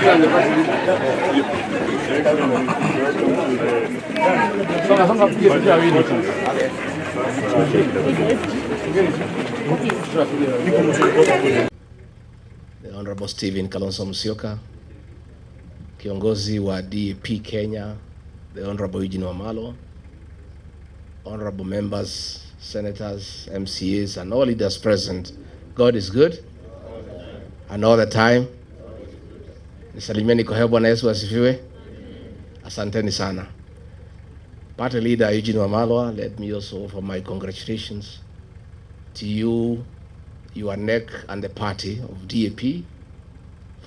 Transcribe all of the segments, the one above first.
The Honorable Stephen Kalonzo Musyoka, kiongozi wa DAP Kenya, the Honorable Eugene Wamalwa, honorable members, senators, MCAs, and all leaders present. God is good, and all the time. Nisalimieni kwa hewa. Bwana Yesu asifiwe. Asanteni sana. Party leader Eugene Wamalwa, let me also offer my congratulations to you, your neck, and the party of DAP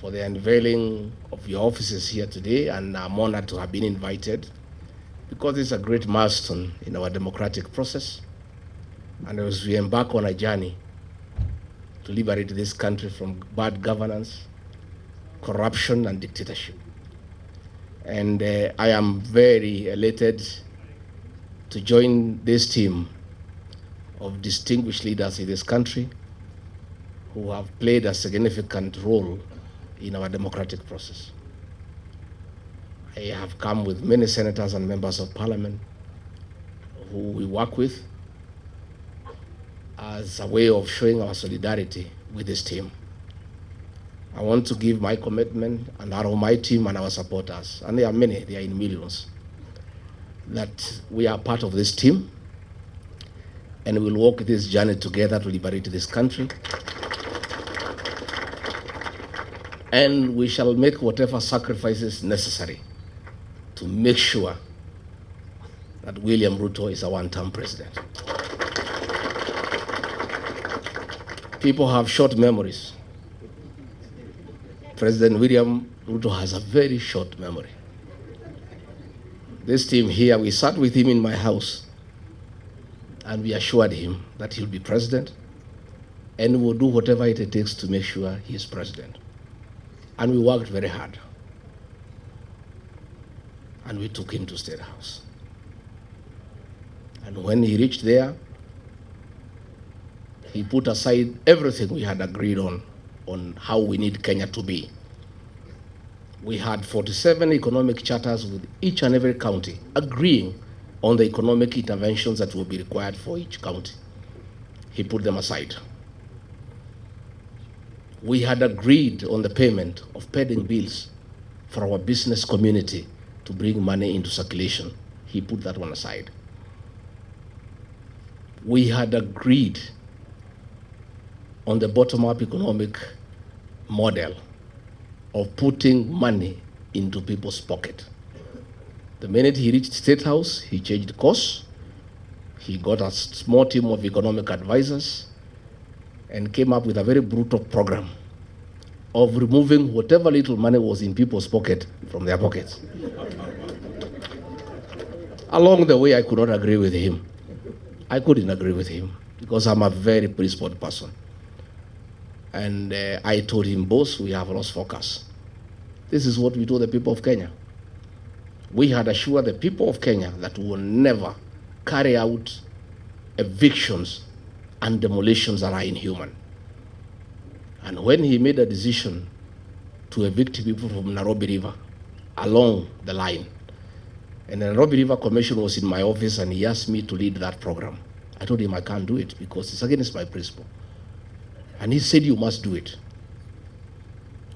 for the unveiling of your offices here today, and I'm honored to have been invited because it's a great milestone in our democratic process, and as we embark on a journey to liberate this country from bad governance, corruption, and dictatorship. And I am very elated to join this team of distinguished leaders in this country who have played a significant role in our democratic process. I have come with many senators and members of parliament who we work with as a way of showing our solidarity with this team. I want to give my commitment and that of my team and our supporters, and there are many, they are in millions, that we are part of this team and we'll walk this journey together to liberate this country. And we shall make whatever sacrifices necessary to make sure that William Ruto is a one-term president. People have short memories. President William Ruto has a very short memory. This team here, we sat with him in my house and we assured him that he'll be president and we'll do whatever it takes to make sure he is president. And we worked very hard. And we took him to State House. And when he reached there, he put aside everything we had agreed on how we need Kenya to be. We had 47 economic charters with each and every county agreeing on the economic interventions that will be required for each county. He put them aside. We had agreed on the payment of pending bills for our business community to bring money into circulation. He put that one aside. We had agreed on the bottom-up economic model of putting money into people's pocket. The minute he reached State House, he changed course. He got a small team of economic advisors and came up with a very brutal program of removing whatever little money was in people's pocket from their pockets. Along the way, I could not agree with him. I couldn't agree with him because I'm a very principled person. And I told him, boss, we have lost focus. This is what we told the people of Kenya. We had assured the people of Kenya that we will never carry out evictions and demolitions that are inhuman. And when he made a decision to evict people from Nairobi River along the line, and the Nairobi River Commission was in my office and he asked me to lead that program, I told him I can't do it because it's against my principle. And he said, you must do it.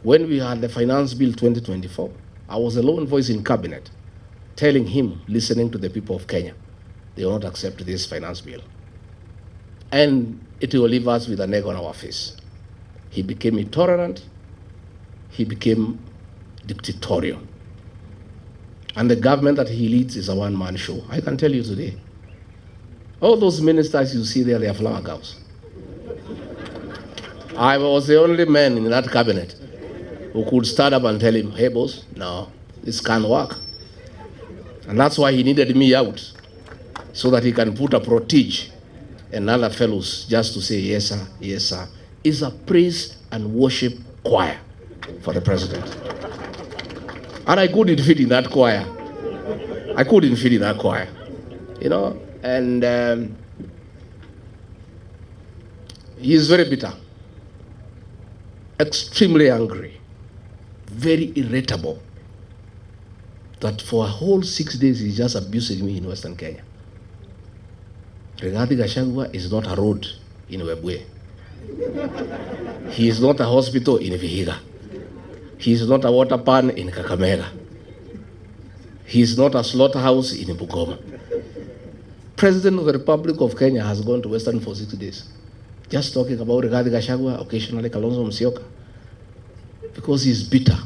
When we had the Finance Bill 2024, I was the lone voice in cabinet telling him, listening to the people of Kenya, they will not accept this finance bill. And it will leave us with an egg on our face. He became intolerant. He became dictatorial. And the government that he leads is a one-man show. I can tell you today. All those ministers you see there, they are flower girls. I was the only man in that cabinet who could stand up and tell him, hey boss, no, this can't work. And that's why he needed me out, so that he can put a protege and other fellows just to say, yes sir, yes sir. It's a praise and worship choir for the president. And I couldn't fit in that choir. I couldn't fit in that choir, you know, and he is very bitter, extremely angry. very irritable that for a whole 6 days he's just abusing me in Western Kenya. Rigathi Gachagua is not a road in Webwe. He is not a hospital in Vihiga. He is not a water pan in Kakamega. He is not a slaughterhouse in Bungoma. President of the Republic of Kenya has gone to Western for 6 days, just talking about Rigathi Gachagua, occasionally Kalonzo Musyoka, because he's bitter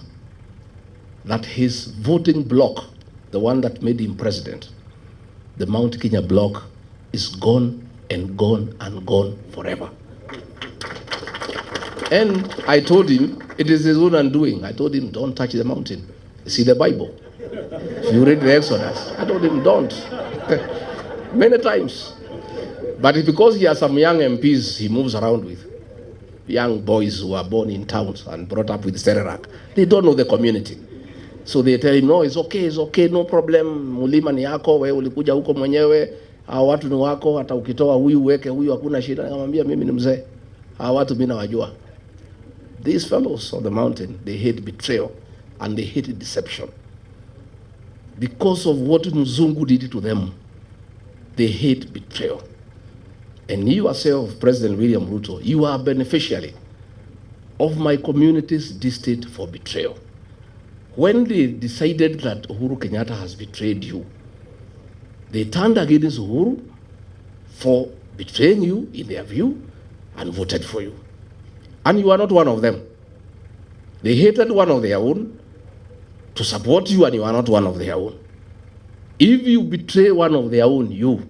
that his voting bloc, the one that made him president, the Mount Kenya bloc, is gone and gone and gone forever. And I told him, it is his own undoing. I told him, don't touch the mountain. See the Bible. If you read the Exodus, I told him, don't. Many times. But it's because he has some young MPs he moves around with, young boys who are born in towns and brought up with Serelak. They don't know the community. So they tell him, no, it's okay, no problem. Mulima ni yako, wewe ulikuja huko mwenyewe, hao watu ni wako, hata ukitoa huyu uweke huyu hakuna shida. Nikamwambia mimi ni mzee. Hao watu mimi nawajua. These fellows on the mountain, they hate betrayal and they hate deception. Because of what Mzungu did to them, they hate betrayal. And you yourself, President William Ruto, you are a beneficiary of my community's distaste for betrayal. When they decided that Uhuru Kenyatta has betrayed you, they turned against Uhuru for betraying you in their view and voted for you. And you are not one of them. They hated one of their own to support you, and you are not one of their own. If you betray one of their own, you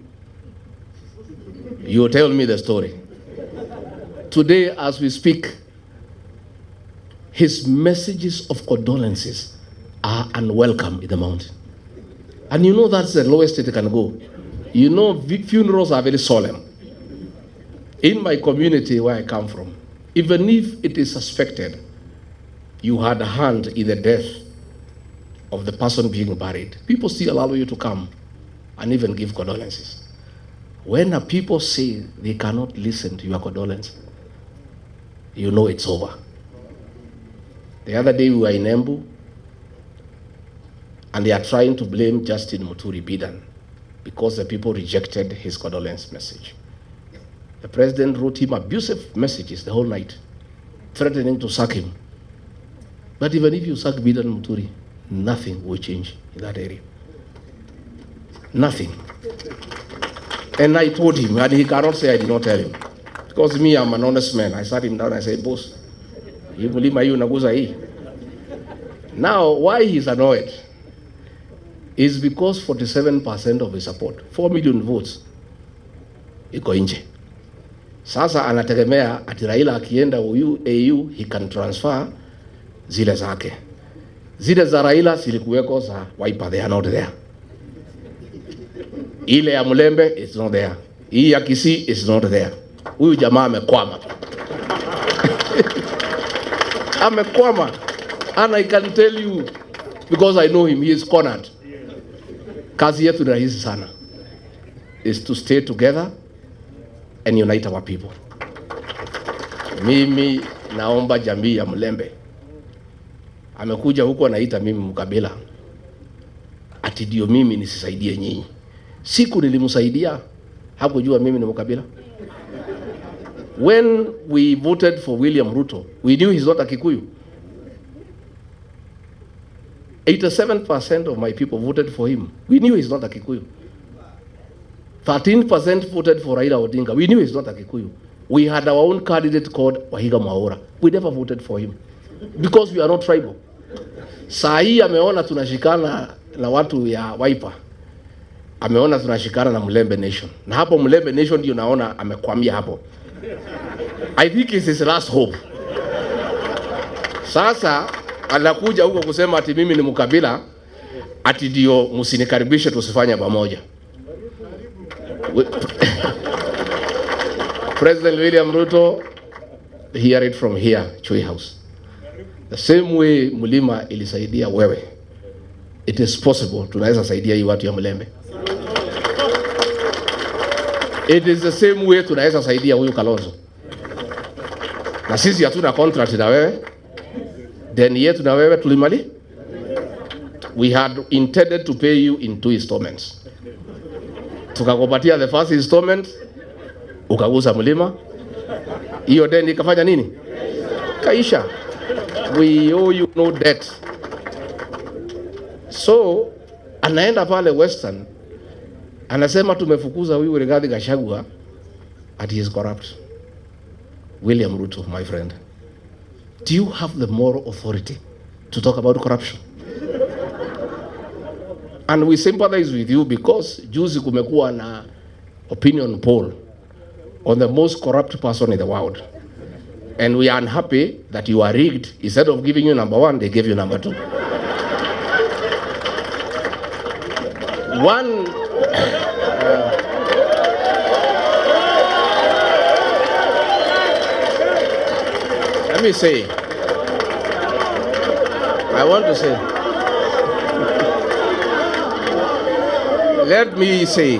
tell me the story. Today, as we speak, his messages of condolences are unwelcome in the mountain. And you know that's the lowest it can go. You know, funerals are very solemn. In my community where I come from, even if it is suspected you had a hand in the death of the person being buried, people still allow you to come and even give condolences. When a people say they cannot listen to your condolence, you know it's over. The other day we were in Embu, and they are trying to blame Justin Muturi Bidan because the people rejected his condolence message. The president wrote him abusive messages the whole night, threatening to sack him. But even if you sack Bidan Muturi, nothing will change in that area. Nothing. And I told him, and he cannot say I did not tell him. Because me, I'm an honest man. I sat him down and I said, boss, you believe my unaguza hii? Now, why he's annoyed is because 47% of his support, 4 million votes, iko nje. Sasa anategemea ati Raila akienda AU, he can transfer zile zake. Zile za Raila zilikuweko za Wiper, they are not there. Ile ya Mulembe is not there. Hii ya Kisii is not there. Huyu jamaa amekwama. Amekwama. And I can tell you, because I know him, he is cornered. Kazi yetu ni rahisi sana, is to stay together and unite our people. Mimi naomba jamii ya Mulembe. Amekuja huko anaita mimi mkabila. Ati ndio mimi nisisaidie nyinyi. Siku nilimsaidia, hakujua mimi ni mkabila. When we voted for William Ruto, we knew he's not a Kikuyu. 87% of my people voted for him. We knew he's not a Kikuyu. 13% voted for Raila Odinga. We knew he's not a Kikuyu. We had our own candidate called Wahiga Mwaura. We never voted for him because we are not tribal. Saa hii ameona tunashikana na watu ya Wiper. Ameona tunashikana na Mulembe Nation. Na hapo Mulembe Nation ndio naona amekwamia hapo. I think it's his last hope. Sasa anakuja huko kusema ati mimi ni mkabila, ati ndio msinikaribishe tusifanye pamoja. President William Ruto, hear it from here, Chui House. The same way Mulima ilisaidia wewe, it is possible tunaweza saidia hii watu ya Mulembe. It is the same way tunaweza saidia huyu Kalonzo. Na sisi hatuna contract na wewe. Deni yetu na wewe tulimali. We had intended to pay you in 2 installments. Tukakupatia the first installment, ukagusa mlima. Hiyo deni ikafanya nini? Kaisha. We owe you no debt. So anaenda pale Western, anasema tumefukuza huyu Rigathi Gachagua and he is corrupt. William Ruto, my friend, do you have the moral authority to talk about corruption? And we sympathize with you because juzi kumekuwa na opinion poll on the most corrupt person in the world. And we are unhappy that you are rigged. Instead of giving you number 1, they gave you number 2. Let me say, I want to say, let me say,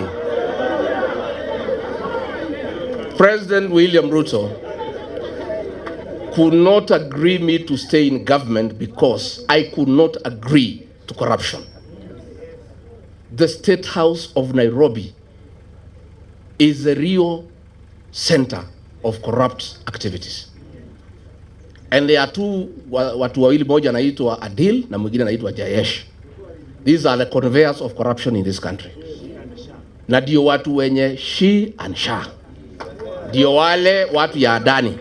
President William Ruto could not agree me to stay in government because I could not agree to corruption. The State House of Nairobi is the real center of corrupt activities. And there are two, watu wawili, moja anaitwa Adil na mwingine anaitwa Jayesh. These are the conveyors of corruption in this country. Na ndio watu wenye she and sha. Ndio wale watu ya Adani.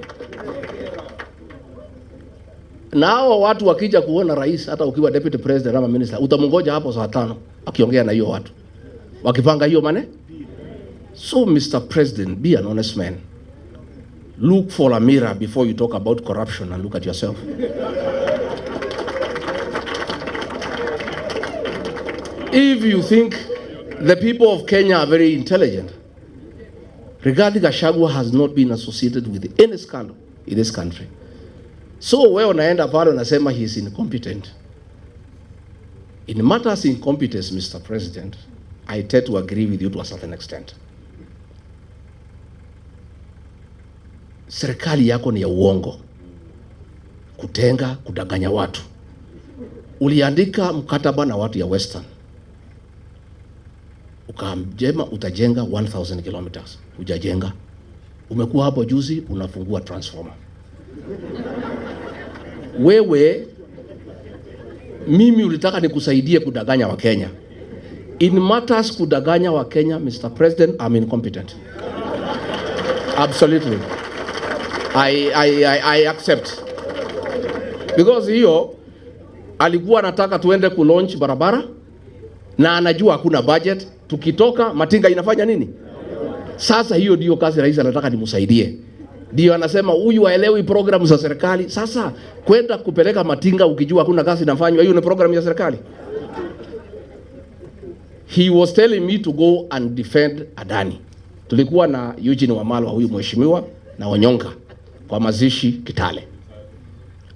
Na hao watu wakija kuona rais, hata ukiwa deputy president ama minister, utamungoja hapo saa 5 akiongea na hiyo watu, wakipanga hiyo mane. So Mr. President, be an honest man. Look for a mirror before you talk about corruption and look at yourself. If you think the people of Kenya are very intelligent, Rigathi Gachagua has not been associated with any scandal in this country. So wewe unaenda pale unasema he is incompetent. In matters incompetence, Mr. President, I tend to agree with you to a certain extent. Serikali yako ni ya uongo, kutenga, kudanganya watu. Uliandika mkataba na watu ya Western, ukaamjema utajenga 1000 kilometers, hujajenga. Umekuwa hapo juzi unafungua transformer. Wewe, mimi ulitaka nikusaidie kudanganya wa Kenya. In matters kudanganya wa Kenya, Mr. President, I'm incompetent. Absolutely. I accept. Because hiyo alikuwa anataka tuende kulaunch barabara na anajua hakuna budget, tukitoka matinga inafanya nini? Sasa hiyo ndio kazi rais anataka nimsaidie. Ndio anasema huyu haelewi programu za serikali. Sasa kwenda kupeleka matinga ukijua hakuna kazi inafanywa, hiyo ni programu ya serikali? He was telling me to go and defend Adani. Tulikuwa na Eugene Wamalwa, huyu mheshimiwa, na Onyonka kwa mazishi Kitale.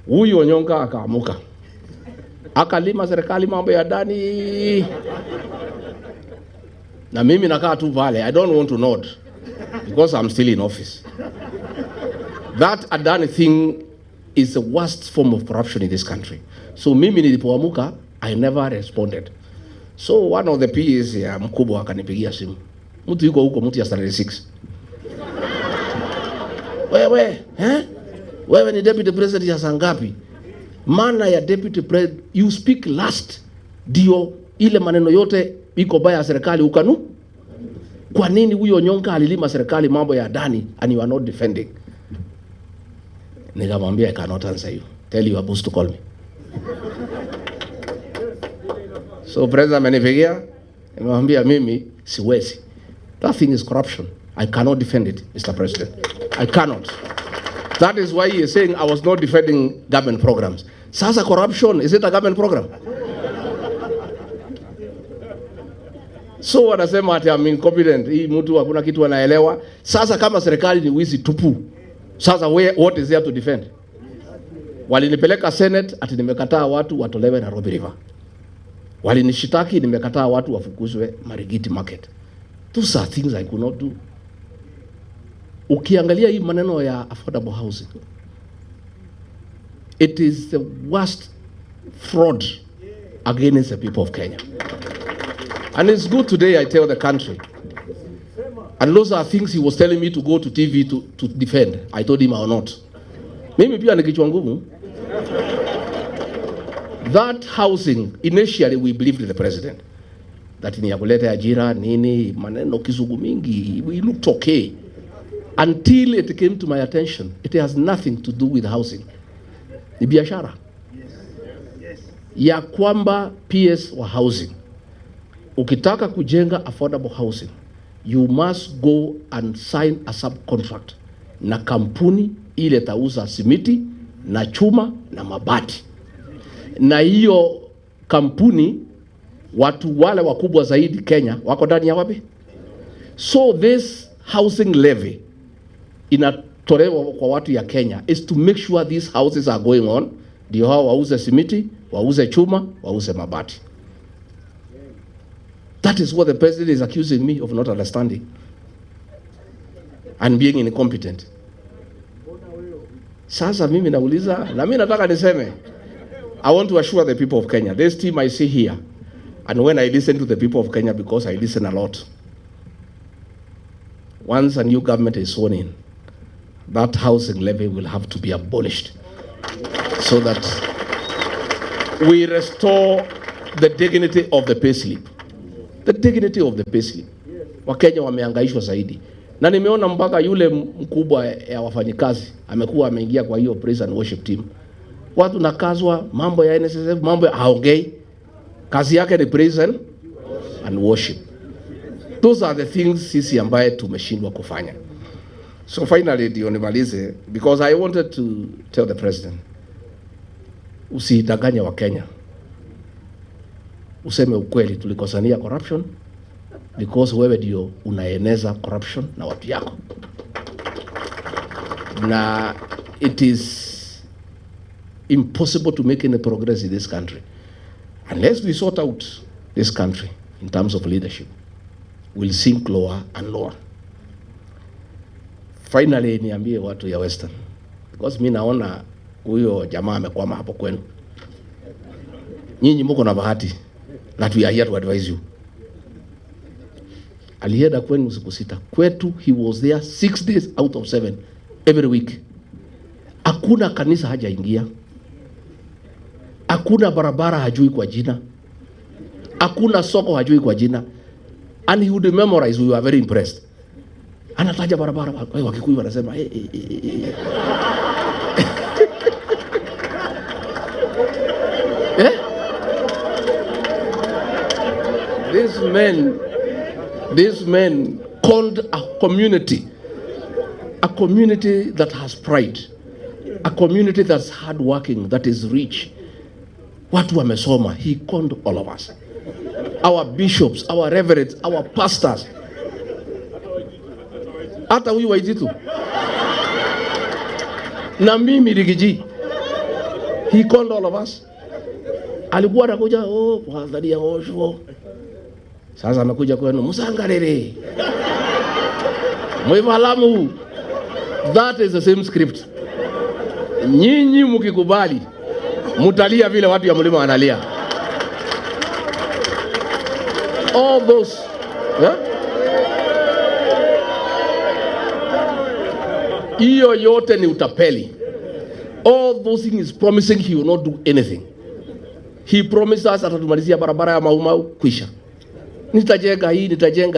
Huyu Onyonka akaamuka, akalima serikali mambo ya Adani, na mimi nakaa tu pale. I don't want to nod because I'm still in office. That Adani thing is the worst form of corruption in this country. So mimi nilipoamuka, I never responded. So one of the PAs ya mkubwa akanipigia simu. Mtu yuko huko, mtu ya Saturday 6. Wewe ni deputy president ya saa ngapi? Maana ya deputy president, you speak last. Dio ile maneno yote iko baya ya serikali ukanu. Kwa nini huyo Onyonka alilima serikali mambo ya Adani and you are not defending? Nikamwambia I cannot answer you. Tell your boss to call me. So president amenipigia, nimemwambia mimi siwezi. That thing is corruption. I cannot defend it, Mr. President. I cannot. That is why he is saying I was not defending government programs. Sasa corruption, is it a government program? So wanasema ati I'm incompetent. Hii mtu hakuna kitu anaelewa. Sasa kama serikali ni wizi tupu, sasa what is there to defend? Walinipeleka Senate ati nimekataa watu watolewe Nairobi River. Walinishitaki nimekataa watu wafukuzwe Marigiti Market. Those are things I could not do. Ukiangalia hii maneno ya affordable housing, It is the worst fraud against the people of Kenya. And it's good today I tell the country. And those are things he was telling me to go to TV to defend. I told him I will not. Mimi pia ni kichwa ngumu. That housing, initially we believed the president. That ni ya kuleta ajira, nini, maneno kizungu mingi. We looked okay. Until it came to my attention, it has nothing to do with housing. Ni biashara. Ya kwamba PS wa housing. Ukitaka kujenga affordable housing, you must go and sign a subcontract na kampuni ile tauza simiti na chuma na mabati. Na hiyo kampuni watu wale wakubwa zaidi Kenya wako ndani ya wapi? So this housing levy inatolewa kwa watu ya Kenya is to make sure these houses are going on. Ndio hao wauze simiti, wauze chuma, wauze mabati. That is what the president is accusing me of not understanding and being incompetent. Sasa mimi nauliza, na mimi nataka niseme, I want to assure the people of Kenya, this team I see here, and when I listen to the people of Kenya, because I listen a lot, once a new government is sworn in, that housing levy will have to be abolished so that we restore the dignity of the payslip. The dignity of the payslip. Wakenya wamehangaishwa zaidi. Na nimeona mpaka yule mkubwa ya wafanyikazi amekuwa ameingia kwa hiyo praise and worship team. Watu nakazwa mambo ya NSSF, mambo ya haongei. Kazi yake ni praise and worship. Those are the things sisi ambaye tumeshindwa kufanya. So finally ndio nimalize, because I wanted to tell the president, usidanganye wa Kenya. Useme ukweli, tulikosania corruption because wewe ndio unaeneza corruption na watu yako. Na it is impossible to make any progress in this country unless we sort out this country in terms of leadership. We'll sink lower and lower. Finally niambie watu ya Western, because mimi naona huyo jamaa amekwama hapo kwenu. Nyinyi mko na bahati that we are here to advise you. Alienda kwenu siku 6. Kwetu he was there 6 days out of 7 every week. Hakuna kanisa hajaingia. Hakuna barabara hajui kwa jina. Hakuna soko hajui kwa jina. And he would memorize. We were very impressed. Anataja barabara, Wakikuyu wanasema These men called a community that has pride, a community that's hardworking, that is rich. Watu wamesoma. He called all of us, our bishops, our reverends, our pastors. Hata huyu Waititu na mimi Rigiji, he called all of us. Alikuwa anakuja kwa dhadi ya osho. Sasa amekuja kwenu musangarere mwivalamu. That is the same script. Nyinyi mkikubali mutalia vile watu ya mlima wanalia. All those hiyo yote ni utapeli. All those things is promising he will not do anything. He promised us atatumalizia barabara ya Maumau kwisha. Nitajenga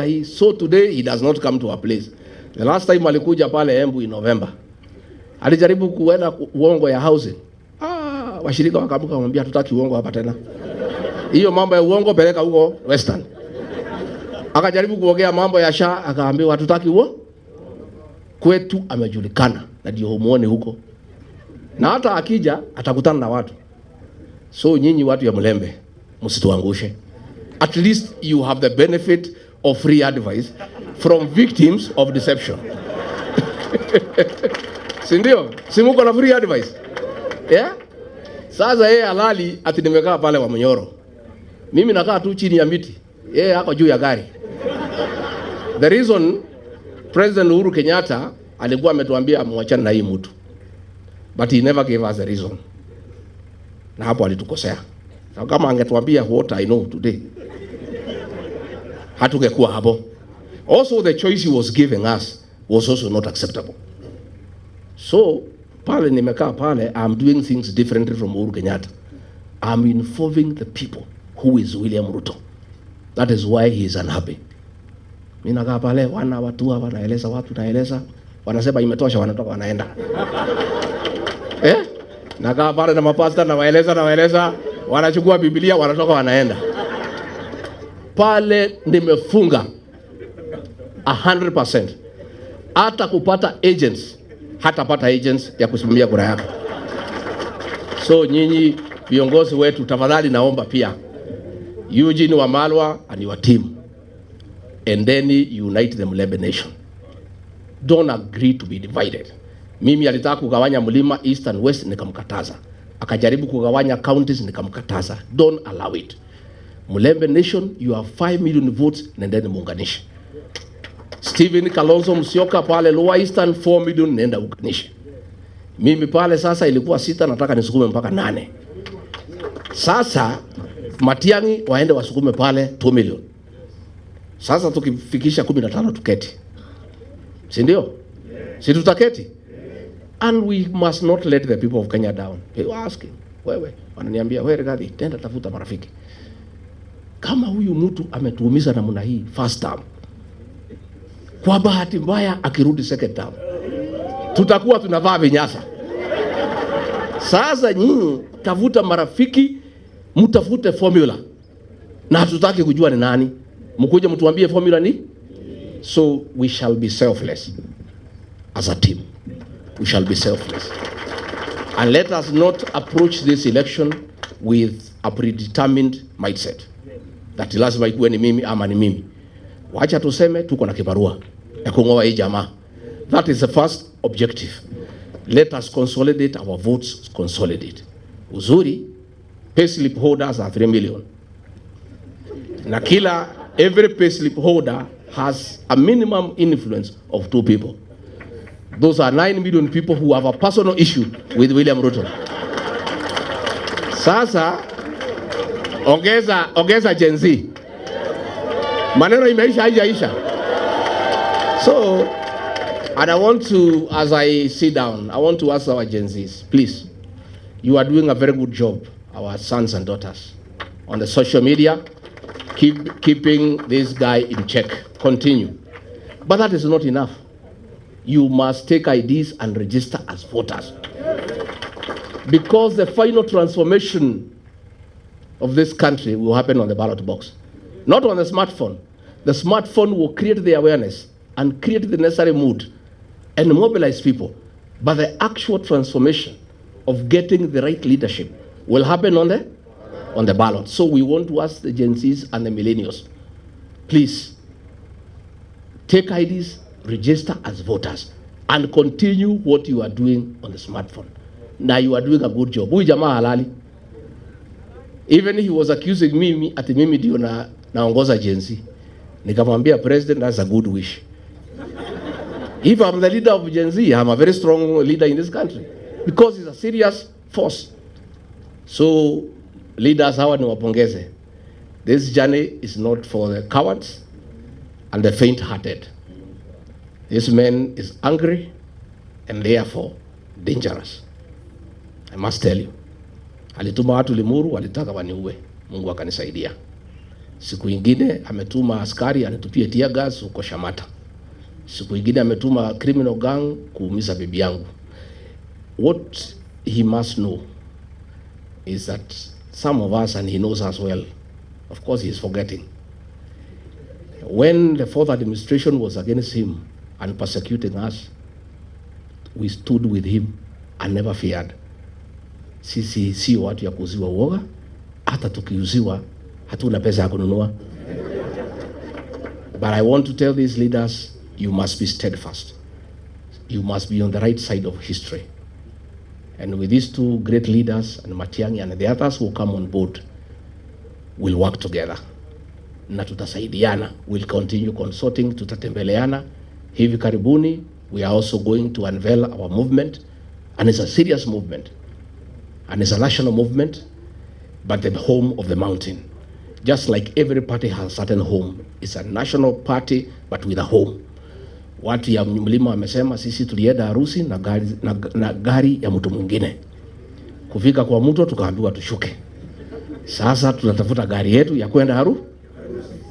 hii. So today he does not come to our place. The last time alikuja pale Embu in November, alijaribu kuenda uongo ya housing. Washirika wakamuka kumwambia tutaki uongo hapa tena. Hiyo mambo ya uongo peleka huko Western. Akajaribu kuongea mambo ya SHA, akaambiwa tutaki uongo. Kwetu amejulikana na ndio humuone huko. Na hata akija atakutana na watu. So nyinyi watu ya Mlembe msituangushe. At least you have the benefit of free advice from victims of deception. Sindio? Simuko na free advice. Yeah? Sasa yeye halali ati nimekaa pale wa Mnyoro. Mimi nakaa tu chini ya miti. Yeye hako juu ya gari. The reason President Uhuru Kenyatta alikuwa ametuambia muachane na hii mtu. But he never gave us a reason. na hapo alitukosea. Na kama angetuambia what I know today, hatungekuwa hapo. Also the choice he was giving us was also not acceptable. So pale nimekaa pale, I'm doing things differently from Uhuru Kenyatta. I'm informing the people who is William Ruto. That is why he is unhappy. Mimi nakaa pale, watu wanaeleza watu, naeleza, wanasema imetosha, wanatoka wanaenda. Nakaa pale na mapasta na waeleza, wanachukua Biblia, wanatoka wanaenda. Pale nimefunga 100%. Hata kupata agents, hatapata agents ya kusimamia kura yako. So nyinyi viongozi wetu, tafadhali naomba pia Eugene Wamalwa and your team, and then unite the Mulembe nation. Don't agree to be divided. Mimi alitaka kugawanya mlima east and west, nikamkataza. Akajaribu kugawanya counties, nikamkataza. Don't allow it. Mulembe nation, you have 5 million votes, nendeni muunganishe. Stephen Kalonzo Musyoka pale Lower Eastern 4 million, nenda uunganishe. Mimi pale sasa ilikuwa 6, nataka nisukume mpaka 8. Sasa Matiang'i waende wasukume pale 2 million. Sasa tukifikisha 15 tuketi. Si ndio? Si tutaketi? And we must not let the people of Kenya down. They were asking, wewe, wananiambia, wewe Rigathi, tenda tafuta marafiki. Kama huyu mtu ametuumiza namna hii first term, kwa bahati mbaya akirudi second term, tutakuwa tunavaa vinyasa. Sasa nyinyi tafuta marafiki, mtafute formula. Na hatutaki kujua ni nani. Mkuje mtuambie formula ni? So we shall be selfless as a team. We shall be selfless. And let us not approach this election with a predetermined mindset. That lazima ikuwe ni mimi ama ni mimi. Wacha tuseme tuko na kibarua ya kungoa hii jamaa. That is the first objective. Let us consolidate our votes, consolidate. Uzuri, payslip holders are 3 million. Na every payslip holder has a minimum influence of 2 people. Those are 9 million people who have a personal issue with William Ruto. Sasa, ongeza Gen Z. Maneno imeisha haijaisha. So, and I want to, as I sit down, I want to ask our Gen Zs, please, you are doing a very good job, our sons and daughters, on the social media, keeping this guy in check. Continue. But that is not enough. You must take IDs and register as voters. Because the final transformation of this country will happen on the ballot box. Not on the smartphone. The smartphone will create the awareness and create the necessary mood and mobilize people. But the actual transformation of getting the right leadership will happen on the ballot. So we want to ask the Gen Zs and the millennials, please, take IDs, register as voters, and continue what you are doing on the smartphone. Now you are doing a good job. Huyu jamaa halali. Even he was accusing me ati mimi ndio naongoza Gen Z. Nikamwambia president, that's a good wish. If I'm the leader of Gen Z, I'm a very strong leader in this country because it's a serious force. So leaders hawa niwapongeze. This journey is not for the cowards and the faint-hearted. This man is angry and therefore dangerous. I must tell you. Alituma watu Limuru, walitaka waniue. Mungu akanisaidia. Siku ingine ametuma askari anitupie tear gas huko Shamata. Siku ingine ametuma criminal gang kuumiza bibi yangu. What he must know is that some of us, and he knows as well, of course he is forgetting, when the fourth administration was against him and persecuting us, we stood with him and never feared. Sisi si watu ya kuuziwa uoga, hata tukiuziwa hatuna pesa ya kununua. But I want to tell these leaders, you must be steadfast. You must be on the right side of history. And with these two great leaders, and Matiang'i and the others who come on board, we'll work together. Na tutasaidiana. We'll continue consulting, tutatembeleana. Hivi karibuni, we are also going to unveil our movement. And it's a serious movement. and it's a national movement, but the home of the mountain. Just like every party has a certain home, it's a national party but with a home. Watu ya mlima wamesema sisi tulienda harusi na gari ya mtu mwingine. Kufika kwa mtu tukaambiwa tushuke. Sasa tunatafuta gari yetu ya kwenda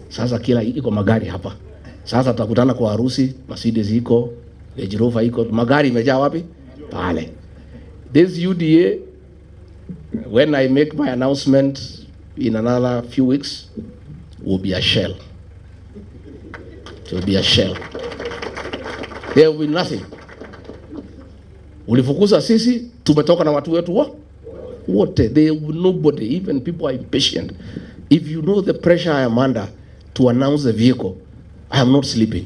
Sasa kila iko magari hapa. Sasa tutakutana kwa harusi, Mercedes iko, Range Rover iko, magari imejaa wapi? Pale. This UDA, when I make my announcement in another few weeks, will be a shell. It will be a shell. There will be nothing. Ulifukuza sisi, tumetoka na watu wetu wote. There will nobody, even people are impatient. If you know the pressure I am under to announce the vehicle, I am not sleeping.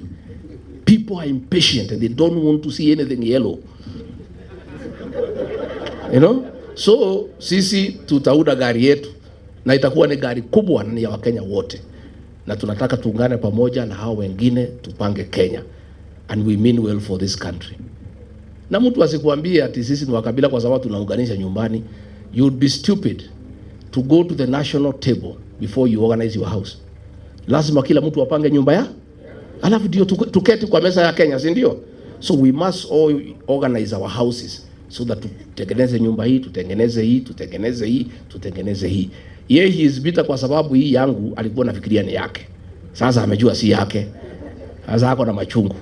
People are impatient and they don't want to see anything yellow. You know? So, sisi tutauda gari yetu na itakuwa ni gari kubwa na ya Wakenya wote. Na tunataka tuungane pamoja na hao wengine tupange Kenya. And we mean well for this country. Na mtu asikuambie ati sisi ni wakabila kwa sababu tunaunganisha nyumbani. You would be stupid to go to the national table before you organize your house. Lazima kila mtu apange nyumba ya. Alafu ndio tuketi kwa meza ya Kenya, si ndio? So we must all organize our houses so that tutengeneze nyumba hii, tutengeneze hii, tutengeneze hii, tutengeneze hii. Yeye he is bitter kwa sababu hii yangu alikuwa anafikiria ni yake. Sasa amejua si yake. Sasa ako na machungu.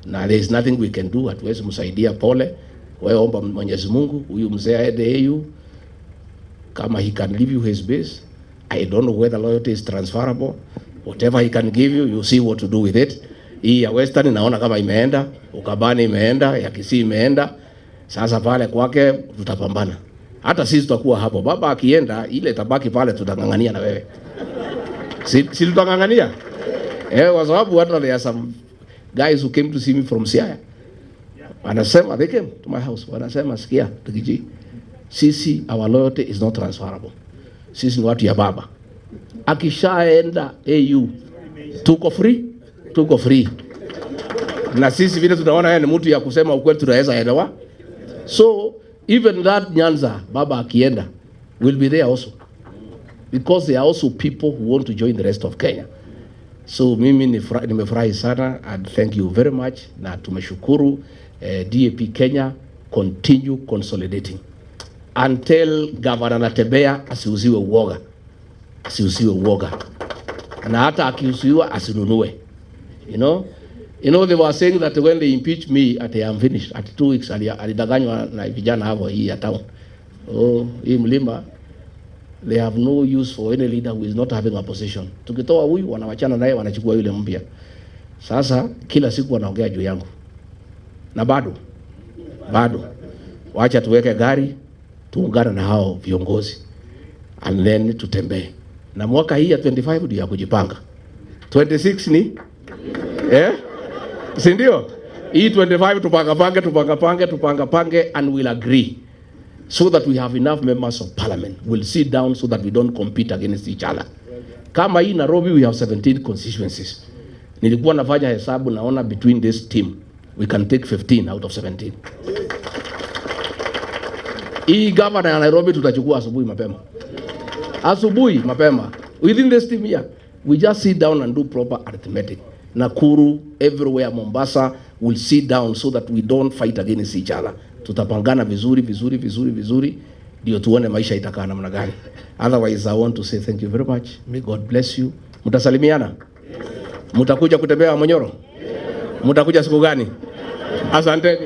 Na there is nothing we can do, hatuwezi msaidia, pole. Wewe omba Mwenyezi Mungu, huyu mzee aende EU kama he can give you his base. I don't know whether loyalty is transferable. Whatever he can give you, you see what to do with it. Hii ya Western naona kama imeenda, Ukabani imeenda, ya Kisii imeenda. Sasa pale kwake tutapambana. Hata sisi tutakuwa hapo. Baba akienda, ile tabaki pale tutangangania na wewe. Si tutangangania? Kwa sababu watu there are some guys who came to see me from Siaya. Wanasema, they came to my house. Wanasema, sikia, tukiji. Sisi, our loyalty is not transferable. Sisi ni watu ya baba. Akishaenda AU, tuko free. Na sisi vile tunaona yeye ni mtu ya kusema ukweli, tunaweza elewa. So, even that Nyanza, baba akienda, will be there also. Because they are also people who want to join the rest of Kenya. So, mimi nimefurahi sana and thank you very much. Na tumeshukuru DAP Kenya, continue consolidating. Until Governor Natembea asiuziwe uoga. Na hata akiuziwa asinunue. You know they were saying that when they impeach me at I am finished at 2 weeks alidanganywa na vijana hapo hii ya town. Hii mlima they have no use for any leader who is not having a position. Tukitoa huyu wanawachana naye wanachukua yule mpya. Sasa kila siku wanaongea juu yangu. Na bado wacha tuweke gari tuungane na hao viongozi and then tutembee. Na mwaka hii ya 25 ndio ya kujipanga. 26 ni si ndio? Hii 25 tupangapange and we'll agree so that we have enough members of parliament. We'll sit down so that we don't compete against each other. Kama hii Nairobi we have 17 constituencies. Nilikuwa nafanya hesabu naona between this team we can take 15 out of 17. Hii governor ya Nairobi tutachukua asubuhi mapema. Within this team here, we just sit down and do proper arithmetic. Nakuru, everywhere, Mombasa, will sit down so that we don't fight against each other. Tutapangana vizuri, ndio tuone maisha itakaa namna gani. Otherwise, I want to say thank you very much. May God bless you. Mutasalimiana? Mutakuja kutembea Monyoro? Mutakuja siku gani? Asante.